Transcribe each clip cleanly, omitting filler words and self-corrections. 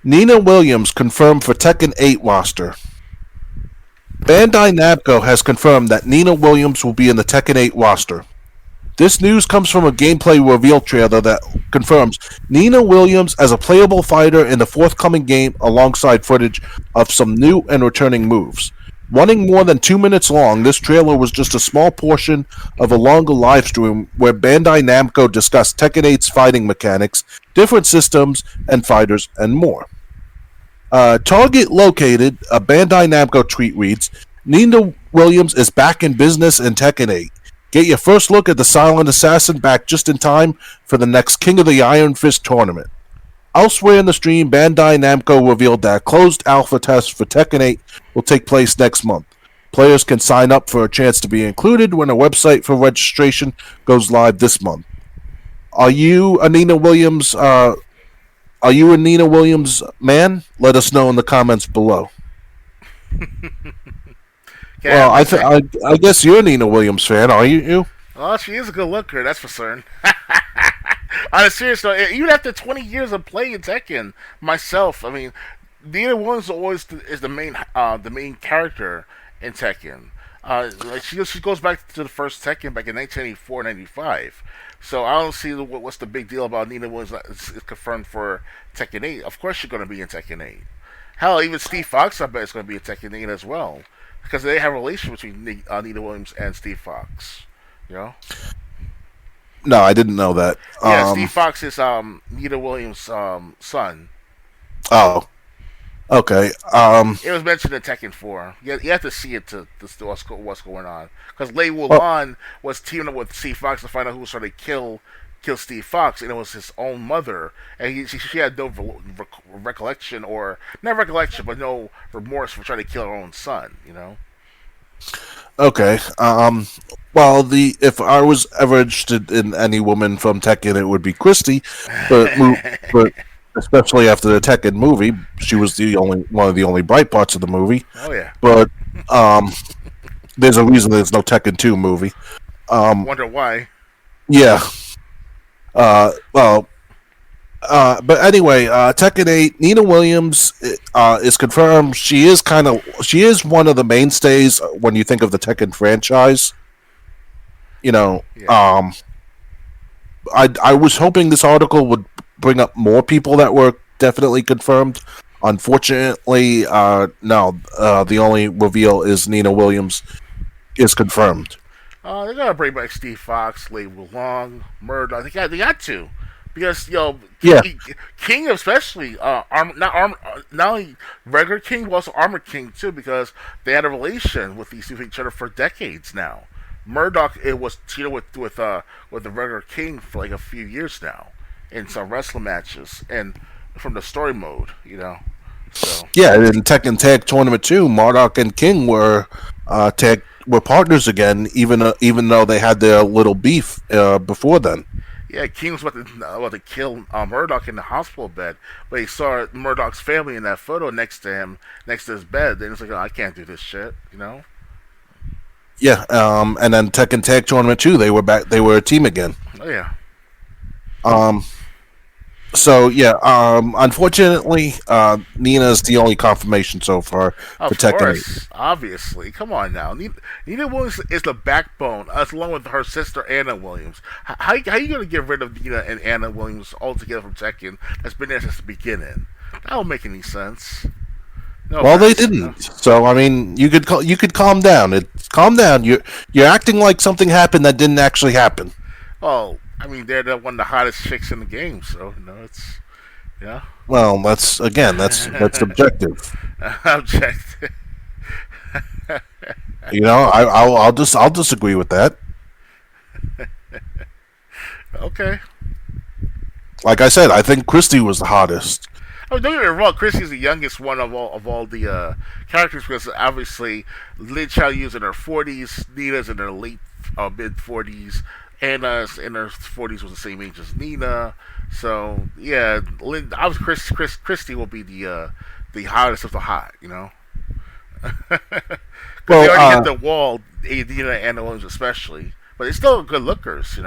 Nina Williams confirmed for Tekken 8 roster. Bandai Namco has confirmed that Nina Williams will be in the Tekken 8 roster. This news comes from a gameplay reveal trailer that confirms Nina Williams as a playable fighter in the forthcoming game alongside footage of some new and returning moves. Running more than 2 minutes long, this trailer was just a small portion of a longer live stream where Bandai Namco discussed Tekken 8's fighting mechanics, different systems and fighters, and more. Target located, a Bandai Namco tweet reads, Nina Williams is back in business in Tekken 8. Get your first look at the Silent Assassin back just in time for the next King of the Iron Fist tournament. Elsewhere in the stream, Bandai Namco revealed that a closed alpha test for Tekken 8 will take place next month. Players can sign up for a chance to be included when a website for registration goes live this month. Are you a Nina Williams? Are you a Nina Williams man? Let us know in the comments below. Yeah, Well, I guess you're a Nina Williams fan, are you? well, she is a good looker, that's for certain. On a serious note, even after 20 years of playing Tekken myself, I mean, Nina Williams always is the main character in Tekken. Like she goes back to the first Tekken back in 1984, 95. So I don't see what's the big deal about Nina Williams is confirmed for Tekken 8. Of course she's going to be in Tekken 8. Hell, even Steve Fox I bet is going to be in Tekken 8 as well because they have a relationship between Nina Williams and Steve Fox. You know. No, I didn't know that. Yeah, Steve Fox is Nina Williams' son. Oh, okay. It was mentioned in Tekken 4. You have to see it to see what's going on. Because Lei Well, Wulan was teaming up with Steve Fox to find out who was trying to kill Steve Fox, and it was his own mother. And she had no recollection, or not recollection, but no remorse for trying to kill her own son. You know. okay. Well, the if I was ever interested in any woman from Tekken, it would be Christy, but but especially after the Tekken movie, she was the only one of the only bright parts of the movie. Oh yeah. But um, there's a reason there's no Tekken 2 movie. Wonder why. Yeah. Well, but anyway, Tekken 8, Nina Williams is confirmed. She is one of the mainstays when you think of the Tekken franchise. You know, Yeah. I was hoping this article would bring up more people that were definitely confirmed. Unfortunately, no. The only reveal is Nina Williams is confirmed. They gotta bring back Steve Fox, Lei Wulong, Murdoch. They got to, because Yeah. King especially not only regular King but also Armor King too, because they had a relation with each other for decades now. Murdoch it was with the regular King for like a few years now in some wrestling matches and from the story mode, So Yeah, in Tekken Tag Tournament 2, Marduk and King were partners again, even though they had their little beef before then. yeah, King was about to kill Murdoch in the hospital bed, but he saw Murdoch's family in that photo next to him, next to his bed. Then he's like, oh, I can't do this shit. Yeah, and then Tekken Tag Tournament 2, they were back. They were a team again. Oh yeah. Um, so yeah, unfortunately, Nina's the only confirmation so far for Of Tekken 8. course, obviously. Come on now. Nina Williams is the backbone, along with her sister Anna Williams. How you going to get rid of Nina and Anna Williams altogether from Tekken that's been there since the beginning? That don't make any sense. No Well, they offense, didn't. So I mean, you could calm down. Calm down. You're acting like something happened that didn't actually happen. Oh, I mean, they're one of the hottest chicks in the game, so it's yeah. Well, that's objective. Object. I'll disagree with that. Okay. Like I said, I think Christy was the hottest. Oh, don't get me wrong. Chrissy's the youngest one of all the characters because obviously Lin Xiaoyu's in her 40s, Nina's in her late mid 40s, Anna's in her 40s was the same age as Nina. So yeah, I was Christy will be the hottest of the hot. Because they Well, already hit the wall, Nina and Anna Williams especially, but they're still good lookers.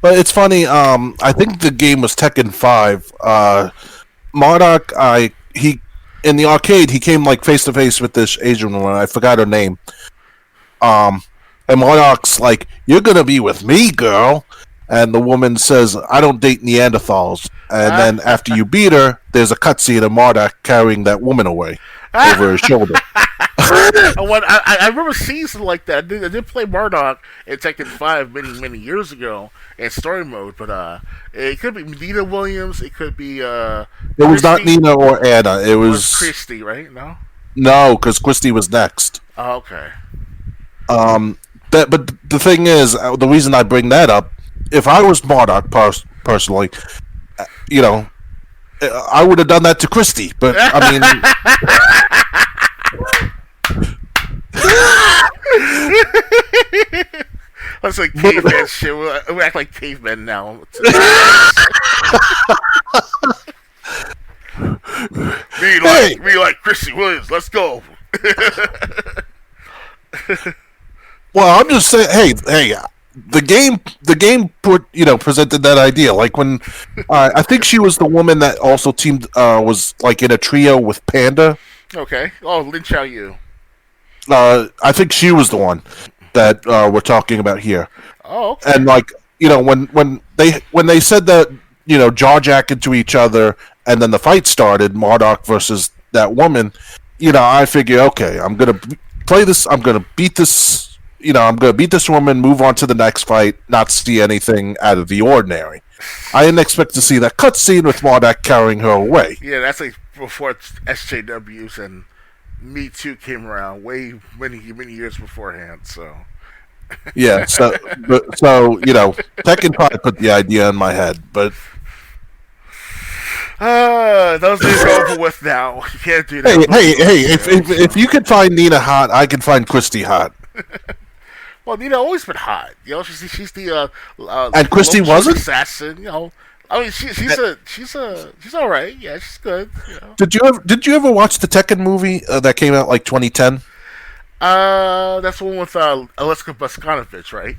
but it's funny. I think the game was Tekken 5. Marduk, he in the arcade he came like face to face with this Asian woman. I forgot her name. Um, and Marduk's like, "You're gonna be with me, girl." And the woman says, "I don't date Neanderthals." And Ah. then after you beat her, there's a cutscene of Marduk carrying that woman away over his shoulder. I remember seeing something like that. I did play Marduk in Tekken 5 many years ago in story mode, but it could be Nina Williams, it could be It was not Christy, Nina or Anna. It was was Christy, right? No. no, because Christy was next. Oh, okay. Um, but the thing is, the reason I bring that up, if I was Marduk personally, you know, I would have done that to Christy. But I mean, That's like caveman shit. We act like cavemen now. hey, Me like Christy Williams. Let's go. well, I'm just saying, hey, the game presented that idea. Like when, I think she was the woman that also teamed, was like in a trio with Panda. Okay. Oh, Lin Chao Yu. I think she was the one that we're talking about here. Oh, okay. And like, when they said that, jaw jacking to each other, and then the fight started, Marduk versus that woman. I figure, okay, I'm gonna play this. I'm gonna beat this. I'm gonna beat this woman. Move on to the next fight. Not see anything out of the ordinary. I didn't expect to see that cutscene with Marduk carrying her away. Yeah, that's like before SJWs and Me Too came around, way many years beforehand. So. Yeah, Tekken probably put the idea in my head, but Those days are over with now. You can't do that. hey, if you can find Nina hot, I can find Christy hot. Well, Nina always been hot. She's the And Christy wasn't? assassin. I mean, she's all right. Yeah, she's good. Did you ever watch the Tekken movie that came out like 2010? That's the one with Aleska Boskanovich, right?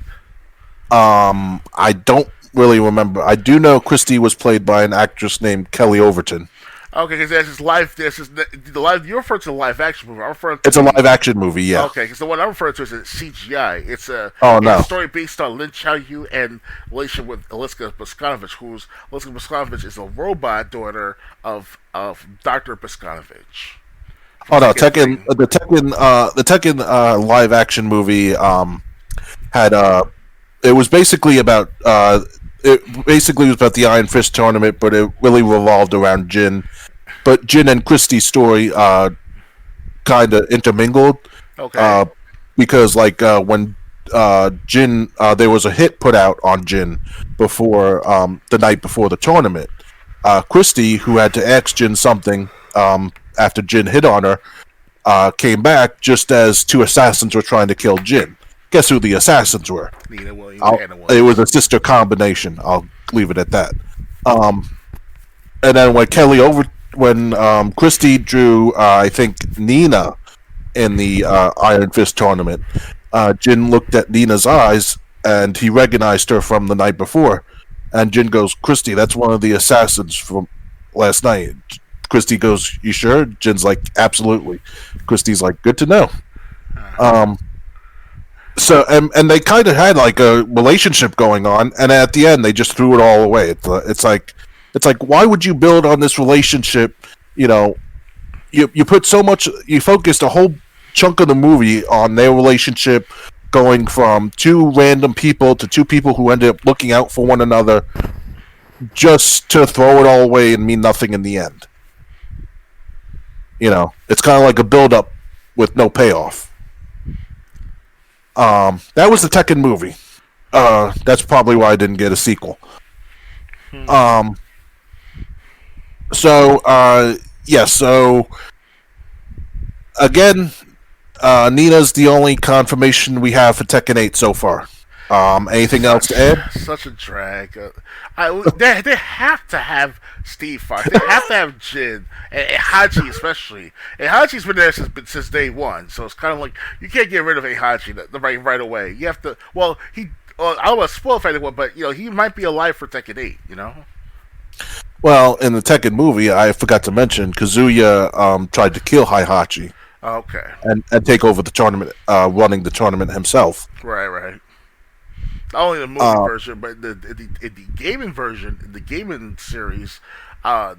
I don't really remember. I do know Christy was played by an actress named Kelly Overton. Okay, because there's this live. The live. You're referring to the live action movie. I'm referring to It's a live action movie, yeah. Okay, because the one I'm referring to is a CGI. It's a Oh it's no. a story based on Lin Chao Yu and relation with Aleska Boskanovich, who's Aleska Boskanovich is a robot daughter of Dr. Boskanovich. Oh no, the Tekken live action movie had it was basically about the Iron Fist tournament, but it really revolved around Jin. But Jin and Christie's story kind of intermingled. Okay. Because like when Jin, there was a hit put out on Jin before the night before the tournament. Christie, who had to ask Jin something after Jin hit on her, came back just as two assassins were trying to kill Jin. Guess who the assassins were? Nina Williams, Anna Williams. It was a sister combination. I'll leave it at that. And then when Christie drew, I think Nina in the Iron Fist tournament, Jin looked at Nina's eyes and he recognized her from the night before. And Jin goes, "Christie, that's one of the assassins from last night." Christie goes, "You sure?" Jin's like, "Absolutely." Christie's like, "Good to know." So and they kind of had like a relationship going on, and at the end they just threw it all away. It's like why would you build on this relationship? You put so much, you focused a whole chunk of the movie on their relationship, going from two random people to two people who ended up looking out for one another, just to throw it all away and mean nothing in the end. It's kind of like a build up with no payoff. That was the Tekken movie. That's probably why I didn't get a sequel. So again, Nina's the only confirmation we have for Tekken 8 so far. Anything else to add? Such a drag. They have to have Steve Fox. They have to have Jin and Haji especially. And Haji's been there since day one, so it's kind of like you can't get rid of Haji right away. You have to. Well, I don't want to spoil for anyone, but he might be alive for Tekken 8. Well, in the Tekken movie, I forgot to mention Kazuya tried to kill Heihachi Okay, and take over the tournament, running the tournament himself. right, right. Not only the movie Uh, version, but in the gaming version, in the gaming series,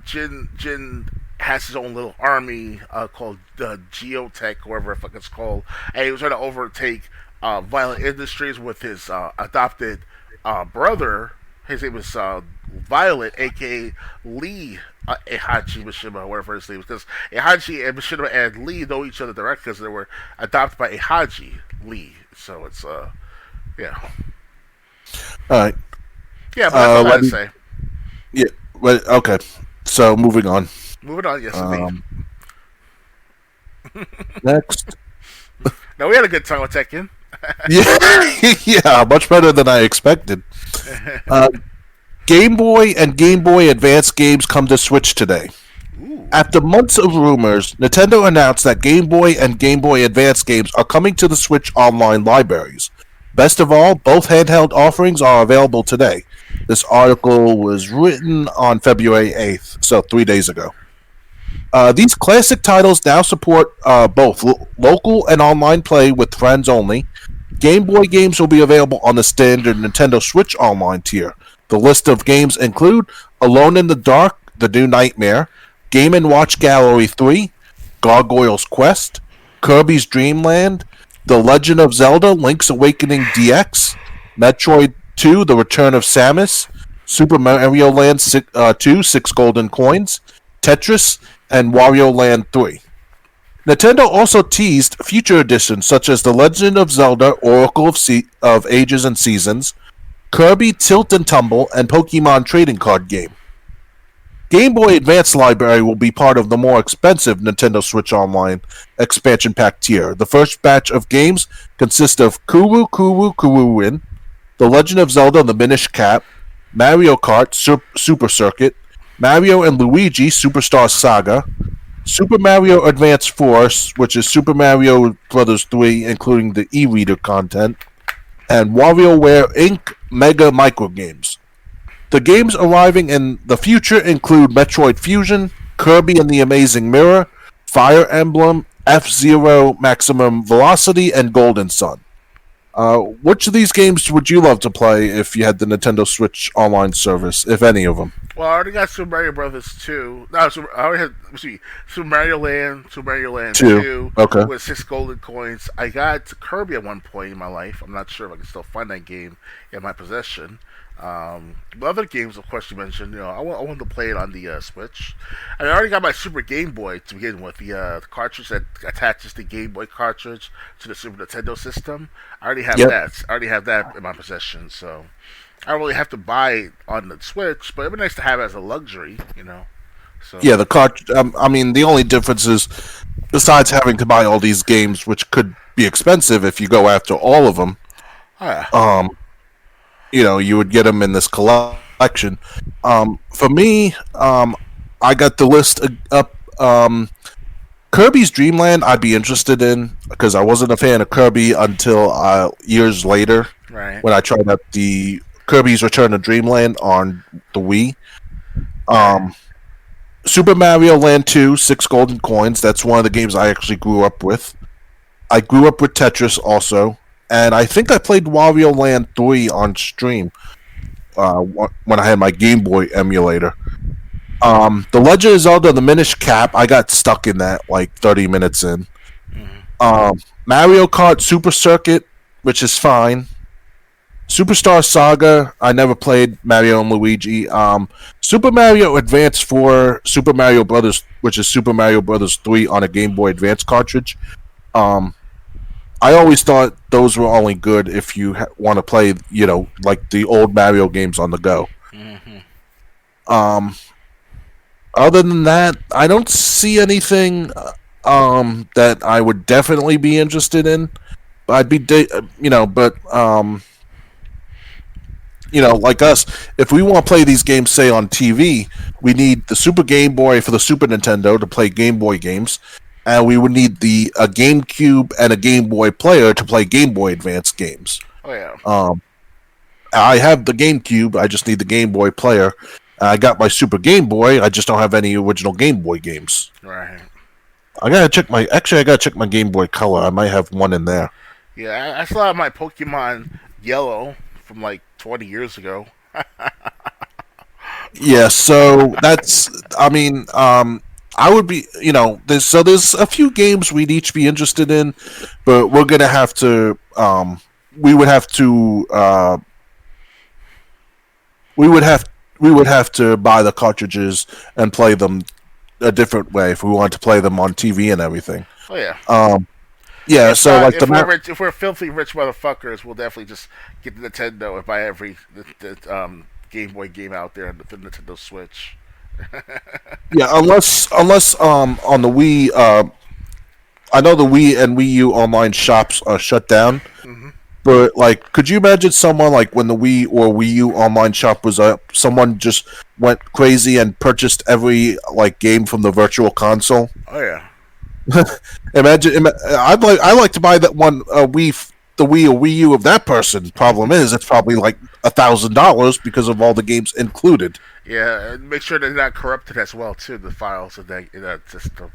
Jin has his own little army called Geotech, whatever the fuck it's called, and he was trying to overtake Violent Industries with his adopted brother. His name was Violet, aka Lee Ehachi Mishima, whatever his name is, because Ehachi and Mishima and Lee know each other directly because they were adopted by Ehachi Lee. So it's yeah. all right. Yeah, but that's all I had Let to me, say. yeah. Okay. So moving on. Moving on, yes, indeed. Um, next. Now we had a good time with Tekken. Yeah, yeah, much better than I expected. Uh, Game Boy and Game Boy Advance games come to Switch today. Ooh, After months of rumors, Nintendo announced that Game Boy and Game Boy Advance games are coming to the Switch online libraries. Best of all, both handheld offerings are available today. This article was written on February 8th, so 3 days ago. These classic titles now support both local and online play with friends only. Game Boy games will be available on the standard Nintendo Switch Online tier. The list of games include Alone in the Dark, The New Nightmare, Game & Watch Gallery 3, Gargoyle's Quest, Kirby's Dream Land, The Legend of Zelda Link's Awakening DX, Metroid 2 The Return of Samus, Super Mario Land 2 Six Golden Coins, Tetris, and Wario Land 3. Nintendo also teased future editions such as The Legend of Zelda Oracle of Ages and Seasons, Kirby Tilt and Tumble, and Pokemon Trading Card Game. Game Boy Advance library will be part of the more expensive Nintendo Switch Online expansion pack tier. The first batch of games consist of Kuru Kuru Kuruin, The Legend of Zelda The Minish Cap, Mario Kart Super Circuit, Mario and Luigi Superstar Saga, Super Mario Advance Force, which is Super Mario Bros. 3, including the e-reader content, and WarioWare Inc. Mega Microgames. The games arriving in the future include Metroid Fusion, Kirby and the Amazing Mirror, Fire Emblem, F-Zero Maximum Velocity, and Golden Sun. Which of these games would you love to play if you had the Nintendo Switch Online service, if any of them? well, I already got Super Mario Brothers 2. No, I already had, let's see, Super Mario Land Two. 2 Okay. with 6 golden coins. I got Kirby at one point in my life. I'm not sure if I can still find that game in my possession. But other games, of course, you mentioned, I wanted to play it on the Switch. I already got my Super Game Boy to begin with, the cartridge that attaches the Game Boy cartridge to the Super Nintendo system. I already have Yep. that. I already have that in my possession, so I don't really have to buy it on the Switch, but it'd be nice to have it as a luxury. So, Yeah, the cart. I mean, the only difference is, besides having to buy all these games, which could be expensive if you go after all of them, oh, yeah. you would get them in this collection. For me, I got the list up. Kirby's Dream Land, I'd be interested in because I wasn't a fan of Kirby until years later Right. when I tried out the Kirby's Return to Dreamland on the Wii. Super Mario Land 2, Six Golden Coins. That's one of the games I actually grew up with. I grew up with Tetris also. And I think I played Wario Land 3 on stream when I had my Game Boy emulator. The Legend of Zelda: The Minish Cap, I got stuck in that like 30 minutes in. Mario Kart Super Circuit, which is fine. Superstar Saga, I never played Mario and Luigi. Super Mario Advance 4, Super Mario Brothers, which is Super Mario Brothers 3 on a Game Boy Advance cartridge. I always thought those were only good if you want to play, like the old Mario games on the go. Hmm. Other than that, I don't see anything that I would definitely be interested in. I'd be, like us, if we want to play these games, say on TV, we need the Super Game Boy for the Super Nintendo to play Game Boy games, and we would need a GameCube and a Game Boy player to play Game Boy Advance games. Oh yeah. I have the GameCube. I just need the Game Boy player. I got my Super Game Boy. I just don't have any original Game Boy games. Right. I gotta check my. Actually, I gotta check my Game Boy Color. I might have one in there. Yeah, I still have my Pokemon Yellow from like 20 years ago. Yeah, so that's. I mean, I would be. There's a few games we'd each be interested in, but we're gonna have to. We would have to. We would have. We would have to buy the cartridges and play them a different way if we want to play them on TV and everything. Oh yeah. Yeah, so like If we're filthy rich motherfuckers, we'll definitely just get the Nintendo and buy every Game Boy game out there on the Nintendo Switch. yeah, unless on the Wii, I know the Wii and Wii U online shops are shut down. Hmm. But like, could you imagine someone like when the Wii or Wii U online shop was up, someone just went crazy and purchased every like game from the virtual console? Oh yeah. I'd like to buy that one the Wii or Wii U of that person. Problem is, it's probably like $1,000 because of all the games included. Yeah, and make sure they're not corrupted as well too. The files in that system.